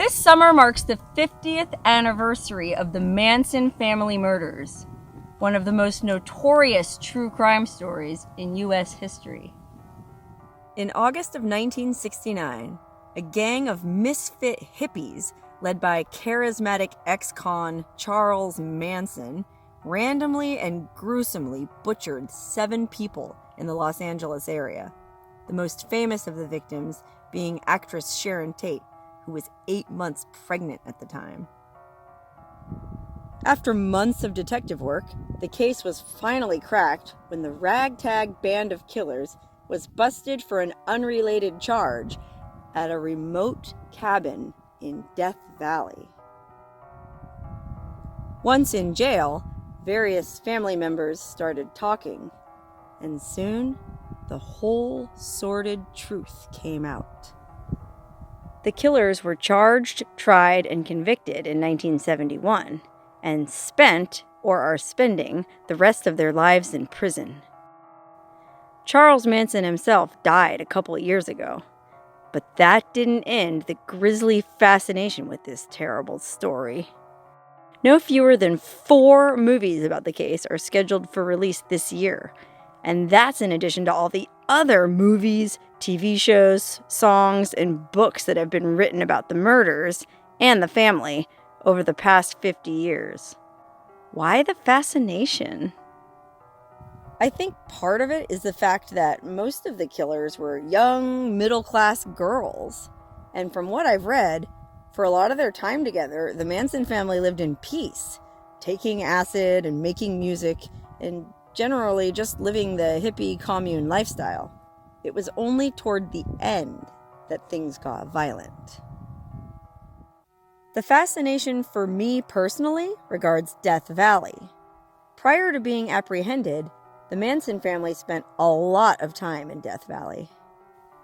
This summer marks the 50th anniversary of the Manson family murders, one of the most notorious true crime stories in U.S. history. In August of 1969, a gang of misfit hippies led by charismatic ex-con Charles Manson randomly and gruesomely butchered 7 people in the Los Angeles area, the most famous of the victims being actress Sharon Tate, who was 8 months pregnant at the time. After months of detective work, the case was finally cracked when the ragtag band of killers was busted for an unrelated charge at a remote cabin in Death Valley. Once in jail, various family members started talking, and soon the whole sordid truth came out. The killers were charged, tried, and convicted in 1971, and spent, or are spending, the rest of their lives in prison. Charles Manson himself died a couple of years ago, but that didn't end the grisly fascination with this terrible story. No fewer than 4 movies about the case are scheduled for release this year, and that's in addition to all the other movies, TV shows, songs, and books that have been written about the murders and the family over the past 50 years. Why the fascination? I think part of it is the fact that most of the killers were young, middle-class girls. And from what I've read, for a lot of their time together, the Manson family lived in peace, taking acid and making music, and generally just living the hippie commune lifestyle. It was only toward the end that things got violent. The fascination for me personally regards Death Valley. Prior to being apprehended, the Manson family spent a lot of time in Death Valley.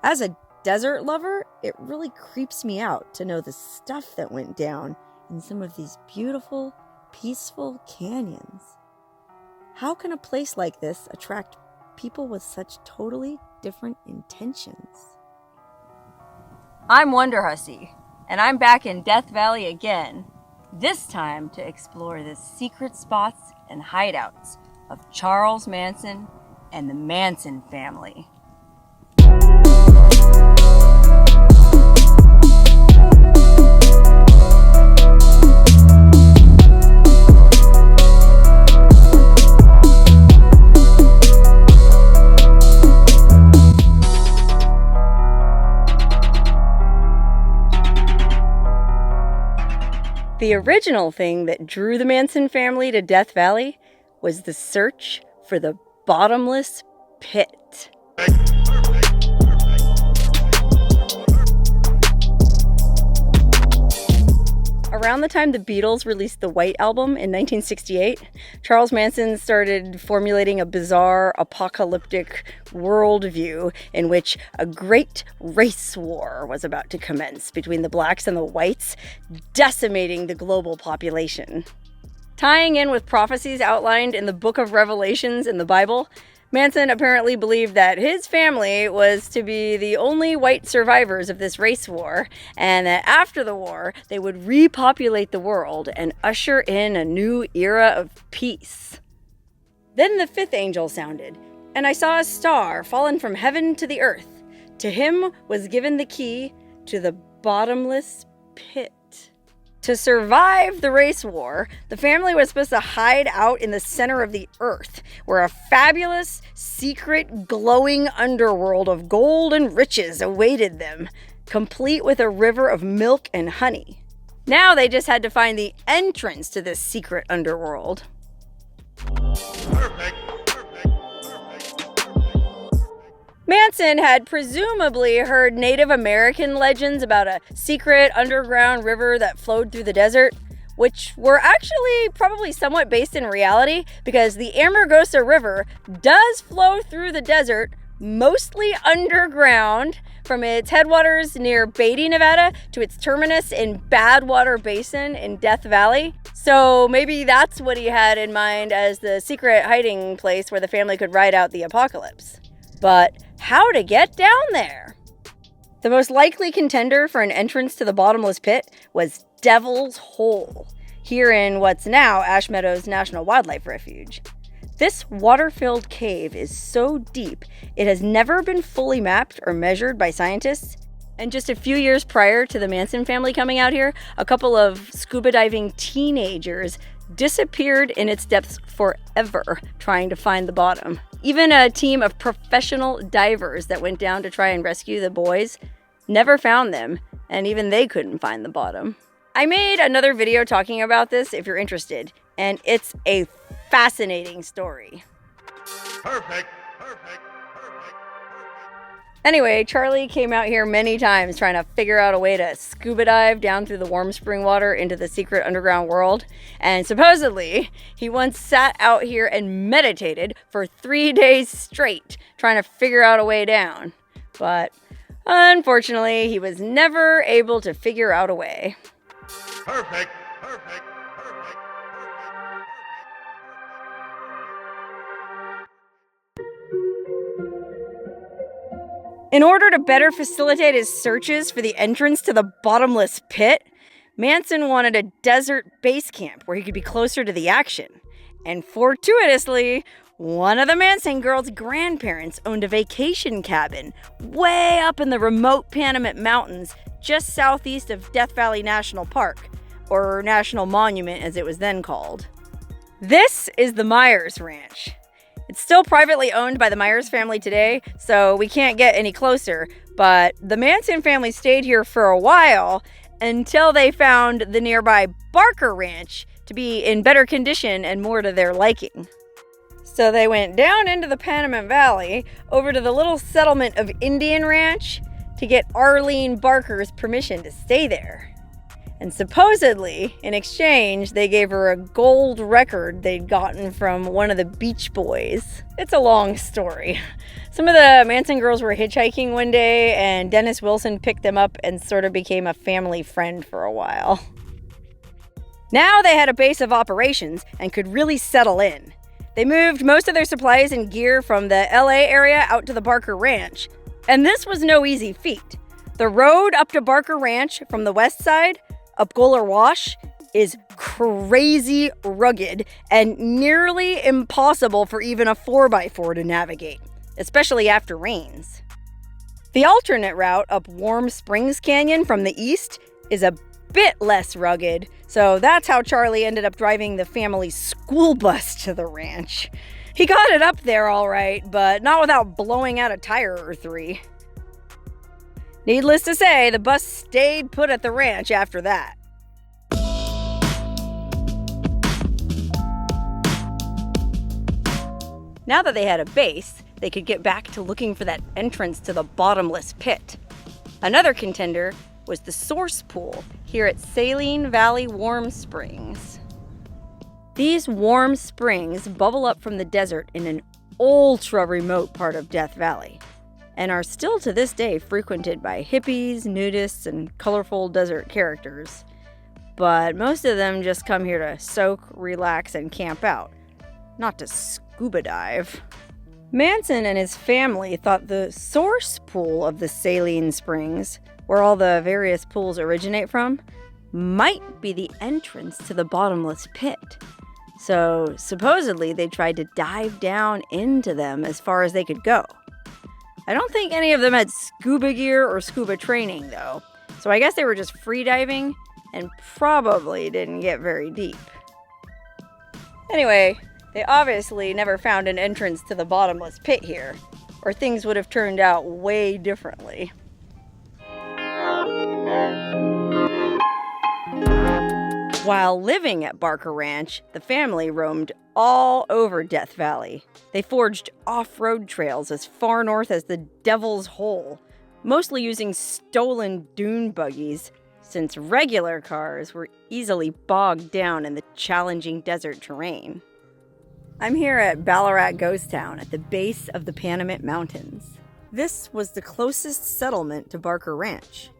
As a desert lover, it really creeps me out to know the stuff that went down in some of these beautiful, peaceful canyons. How can a place like this attract people with such totally different intentions? I'm Wonderhussy, and I'm back in Death Valley again, this time to explore the secret spots and hideouts of Charles Manson and the Manson family. The original thing that drew the Manson family to Death Valley was the search for the bottomless pit. Around the time the Beatles released the White Album in 1968, Charles Manson started formulating a bizarre, apocalyptic worldview in which a great race war was about to commence between the blacks and the whites, decimating the global population. Tying in with prophecies outlined in the Book of Revelations in the Bible, Manson apparently believed that his family was to be the only white survivors of this race war, and that after the war, they would repopulate the world and usher in a new era of peace. Then the 5th angel sounded, and I saw a star fallen from heaven to the earth. To him was given the key to the bottomless pit. To survive the race war, the family was supposed to hide out in the center of the earth, where a fabulous, secret, glowing underworld of gold and riches awaited them, complete with a river of milk and honey. Now they just had to find the entrance to this secret underworld. Perfect. Manson had presumably heard Native American legends about a secret underground river that flowed through the desert, which were actually probably somewhat based in reality because the Amargosa River does flow through the desert, mostly underground, from its headwaters near Beatty, Nevada, to its terminus in Badwater Basin in Death Valley. So maybe that's what he had in mind as the secret hiding place where the family could ride out the apocalypse. But how to get down there? The most likely contender for an entrance to the bottomless pit was Devil's Hole, here in what's now Ash Meadows National Wildlife Refuge. This water-filled cave is so deep, it has never been fully mapped or measured by scientists. And just a few years prior to the Manson family coming out here, a couple of scuba diving teenagers disappeared in its depths forever trying to find the bottom. Even a team of professional divers that went down to try and rescue the boys never found them, and even they couldn't find the bottom. I made another video talking about this if you're interested, and it's a fascinating story. Perfect. Anyway, Charlie came out here many times trying to figure out a way to scuba dive down through the warm spring water into the secret underground world. And supposedly, he once sat out here and meditated for 3 days straight trying to figure out a way down. But unfortunately, he was never able to figure out a way. Perfect. In order to better facilitate his searches for the entrance to the bottomless pit, Manson wanted a desert base camp where he could be closer to the action. And fortuitously, one of the Manson girls' grandparents owned a vacation cabin way up in the remote Panamint Mountains just southeast of Death Valley National Park, or National Monument as it was then called. This is the Myers Ranch. It's still privately owned by the Myers family today, so we can't get any closer, but the Manson family stayed here for a while until they found the nearby Barker Ranch to be in better condition and more to their liking. So they went down into the Panamint Valley, over to the little settlement of Indian Ranch, to get Arlene Barker's permission to stay there. And supposedly, in exchange, they gave her a gold record they'd gotten from one of the Beach Boys. It's a long story. Some of the Manson girls were hitchhiking one day, and Dennis Wilson picked them up and sort of became a family friend for a while. Now they had a base of operations and could really settle in. They moved most of their supplies and gear from the LA area out to the Barker Ranch. And this was no easy feat. The road up to Barker Ranch from the west side, up Goler Wash, is crazy rugged and nearly impossible for even a 4x4 to navigate, especially after rains. The alternate route up Warm Springs Canyon from the east is a bit less rugged, so that's how Charlie ended up driving the family's school bus to the ranch. He got it up there all right, but not without blowing out a tire or three. Needless to say, the bus stayed put at the ranch after that. Now that they had a base, they could get back to looking for that entrance to the bottomless pit. Another contender was the source pool here at Saline Valley Warm Springs. These warm springs bubble up from the desert in an ultra-remote part of Death Valley, and are still to this day frequented by hippies, nudists, and colorful desert characters. But most of them just come here to soak, relax, and camp out, not to scuba dive. Manson and his family thought the source pool of the Saline Springs, where all the various pools originate from, might be the entrance to the bottomless pit. So supposedly they tried to dive down into them as far as they could go. I don't think any of them had scuba gear or scuba training, though, so I guess they were just free diving and probably didn't get very deep. Anyway, they obviously never found an entrance to the bottomless pit here, or things would have turned out way differently. While living at Barker Ranch, the family roamed all over Death Valley. They forged off-road trails as far north as the Devil's Hole, mostly using stolen dune buggies, since regular cars were easily bogged down in the challenging desert terrain. I'm here at Ballarat Ghost Town at the base of the Panamint Mountains. This was the closest settlement to Barker Ranch.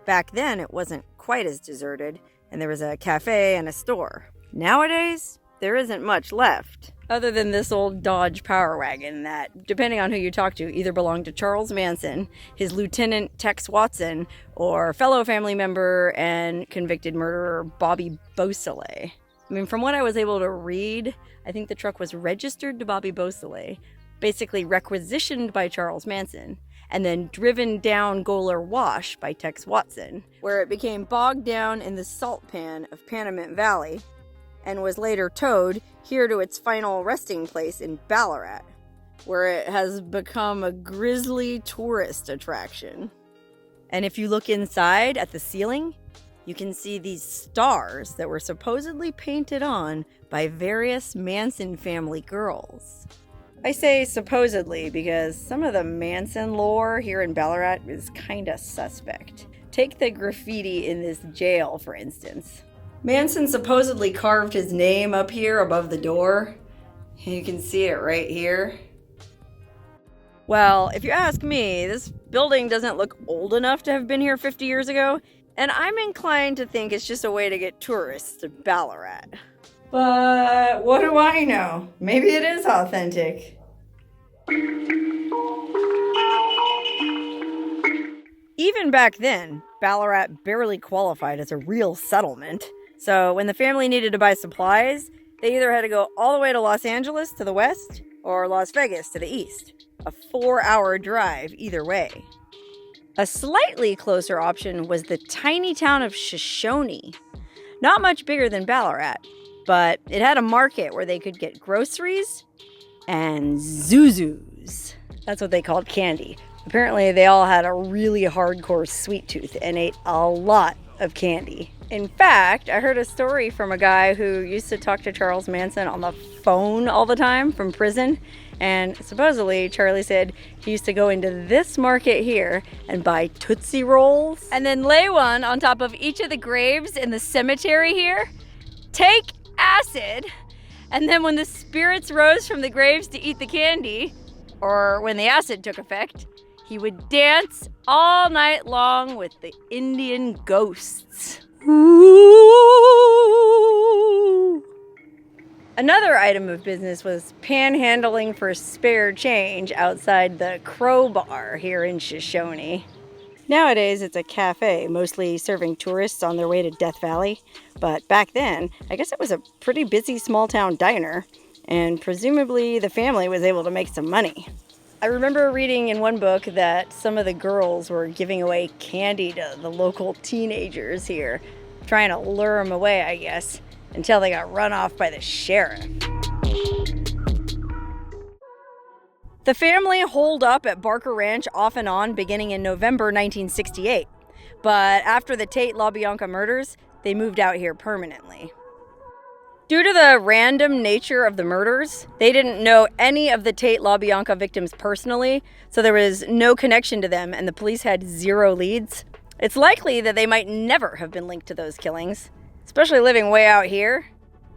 Back then, it wasn't quite as deserted, and there was a cafe and a store. Nowadays, there isn't much left. Other than this old Dodge Power Wagon that, depending on who you talk to, either belonged to Charles Manson, his lieutenant Tex Watson, or fellow family member and convicted murderer Bobby Beausoleil. I mean, from what I was able to read, I think the truck was registered to Bobby Beausoleil, basically requisitioned by Charles Manson, and then driven down Goler Wash by Tex Watson, where it became bogged down in the salt pan of Panamint Valley, and was later towed here to its final resting place in Ballarat, where it has become a grisly tourist attraction. And if you look inside at the ceiling, you can see these stars that were supposedly painted on by various Manson family girls. I say supposedly because some of the Manson lore here in Ballarat is kinda suspect. Take the graffiti in this jail, for instance. Manson supposedly carved his name up here above the door. You can see it right here. Well, if you ask me, this building doesn't look old enough to have been here 50 years ago, and I'm inclined to think it's just a way to get tourists to Ballarat. But what do I know? Maybe it is authentic. Even back then, Ballarat barely qualified as a real settlement. So when the family needed to buy supplies, they either had to go all the way to Los Angeles to the west or Las Vegas to the east. A 4-hour drive either way. A slightly closer option was the tiny town of Shoshone. Not much bigger than Ballarat, but it had a market where they could get groceries and zuzus. That's what they called candy. Apparently they all had a really hardcore sweet tooth and ate a lot of candy. In fact, I heard a story from a guy who used to talk to Charles Manson on the phone all the time from prison. And supposedly, Charlie said he used to go into this market here and buy Tootsie Rolls and then lay one on top of each of the graves in the cemetery here, take acid, and then when the spirits rose from the graves to eat the candy, or when the acid took effect, he would dance all night long with the Indian ghosts. Ooh. Another item of business was panhandling for spare change outside the Crowbar here in Shoshone. Nowadays, it's a cafe, mostly serving tourists on their way to Death Valley. But back then, I guess it was a pretty busy small-town diner, and presumably the family was able to make some money. I remember reading in one book that some of the girls were giving away candy to the local teenagers here, trying to lure them away, I guess, until they got run off by the sheriff. The family holed up at Barker Ranch off and on beginning in November 1968, but after the Tate LaBianca murders, they moved out here permanently. Due to the random nature of the murders, they didn't know any of the Tate LaBianca victims personally, so there was no connection to them and the police had zero leads. It's likely that they might never have been linked to those killings, especially living way out here,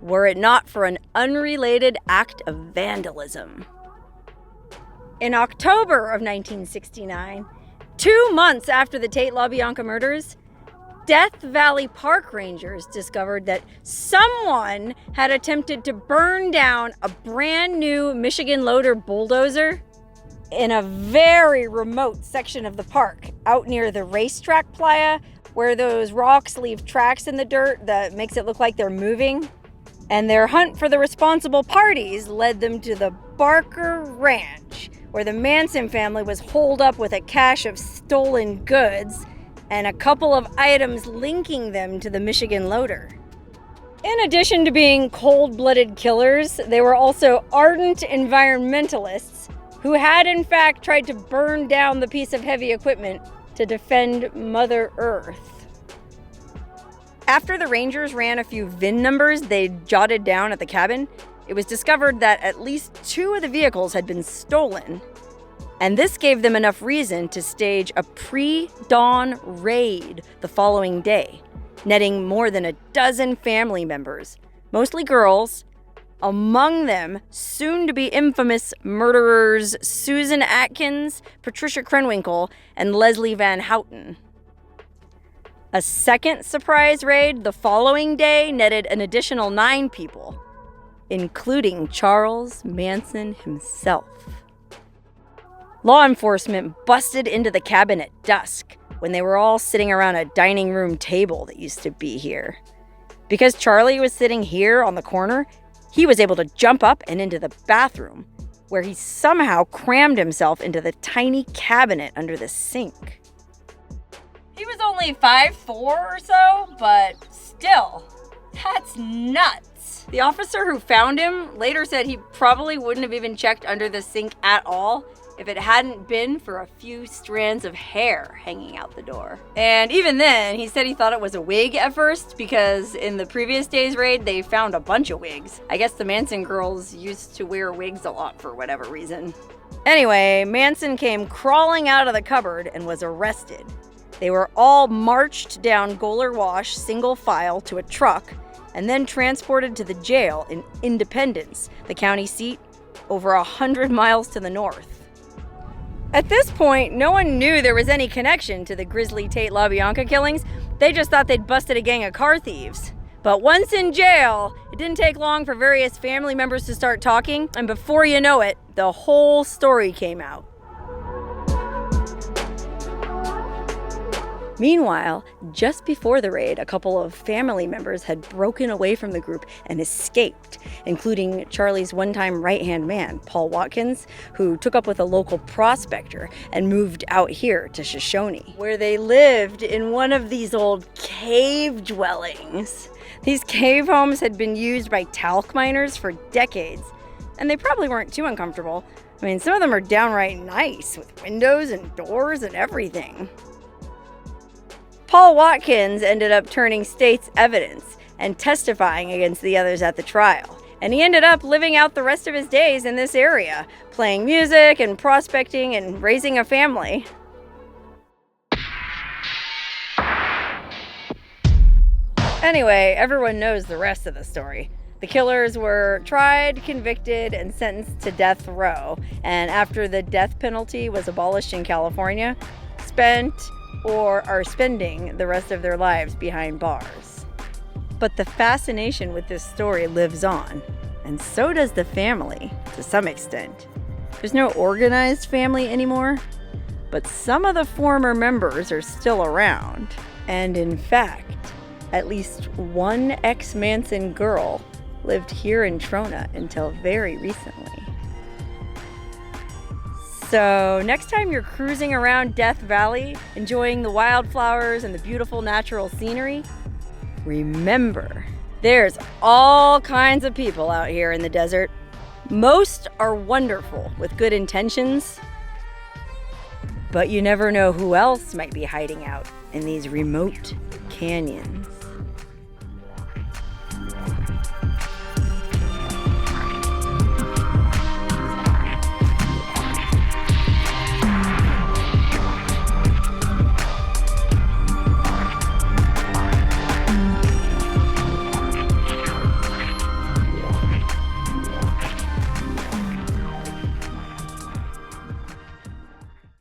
were it not for an unrelated act of vandalism. In October of 1969, 2 months after the Tate LaBianca murders, Death Valley Park Rangers discovered that someone had attempted to burn down a brand new Michigan loader bulldozer in a very remote section of the park, out near the racetrack playa, where those rocks leave tracks in the dirt that makes it look like they're moving. And their hunt for the responsible parties led them to the Barker Ranch, where the Manson family was holed up with a cache of stolen goods and a couple of items linking them to the Michigan loader. In addition to being cold-blooded killers, they were also ardent environmentalists who had in fact tried to burn down the piece of heavy equipment to defend Mother Earth. After the Rangers ran a few VIN numbers they jotted down at the cabin, it was discovered that at least 2 of the vehicles had been stolen. And this gave them enough reason to stage a pre-dawn raid the following day, netting more than a dozen family members, mostly girls, among them soon-to-be infamous murderers Susan Atkins, Patricia Krenwinkel, and Leslie Van Houten. A second surprise raid the following day netted an additional 9 people. including Charles Manson himself. Law enforcement busted into the cabin at dusk when they were all sitting around a dining room table that used to be here. Because Charlie was sitting here on the corner, he was able to jump up and into the bathroom, where he somehow crammed himself into the tiny cabinet under the sink. He was only 5'4" or so, but still, that's nuts. The officer who found him later said he probably wouldn't have even checked under the sink at all if it hadn't been for a few strands of hair hanging out the door. And even then, he said he thought it was a wig at first because in the previous day's raid, they found a bunch of wigs. I guess the Manson girls used to wear wigs a lot for whatever reason. Anyway, Manson came crawling out of the cupboard and was arrested. They were all marched down Goler Wash single file to a truck and then transported to the jail in Independence, the county seat, over 100 miles to the north. At this point, no one knew there was any connection to the Grizzly Tate LaBianca killings. They just thought they'd busted a gang of car thieves. But once in jail, it didn't take long for various family members to start talking, and before you know it, the whole story came out. Meanwhile, just before the raid, a couple of family members had broken away from the group and escaped, including Charlie's one-time right-hand man, Paul Watkins, who took up with a local prospector and moved out here to Shoshone, where they lived in one of these old cave dwellings. These cave homes had been used by talc miners for decades, and they probably weren't too uncomfortable. I mean, some of them are downright nice, with windows and doors and everything. Paul Watkins ended up turning state's evidence and testifying against the others at the trial. And he ended up living out the rest of his days in this area, playing music and prospecting and raising a family. Anyway, everyone knows the rest of the story. The killers were tried, convicted, and sentenced to death row. And after the death penalty was abolished in California, spent or are spending the rest of their lives behind bars. But the fascination with this story lives on, and so does the family, to some extent. There's no organized family anymore, but some of the former members are still around. And in fact, at least one ex-Manson girl lived here in Trona until very recently. So next time you're cruising around Death Valley, enjoying the wildflowers and the beautiful natural scenery, remember, there's all kinds of people out here in the desert. Most are wonderful with good intentions, but you never know who else might be hiding out in these remote canyons.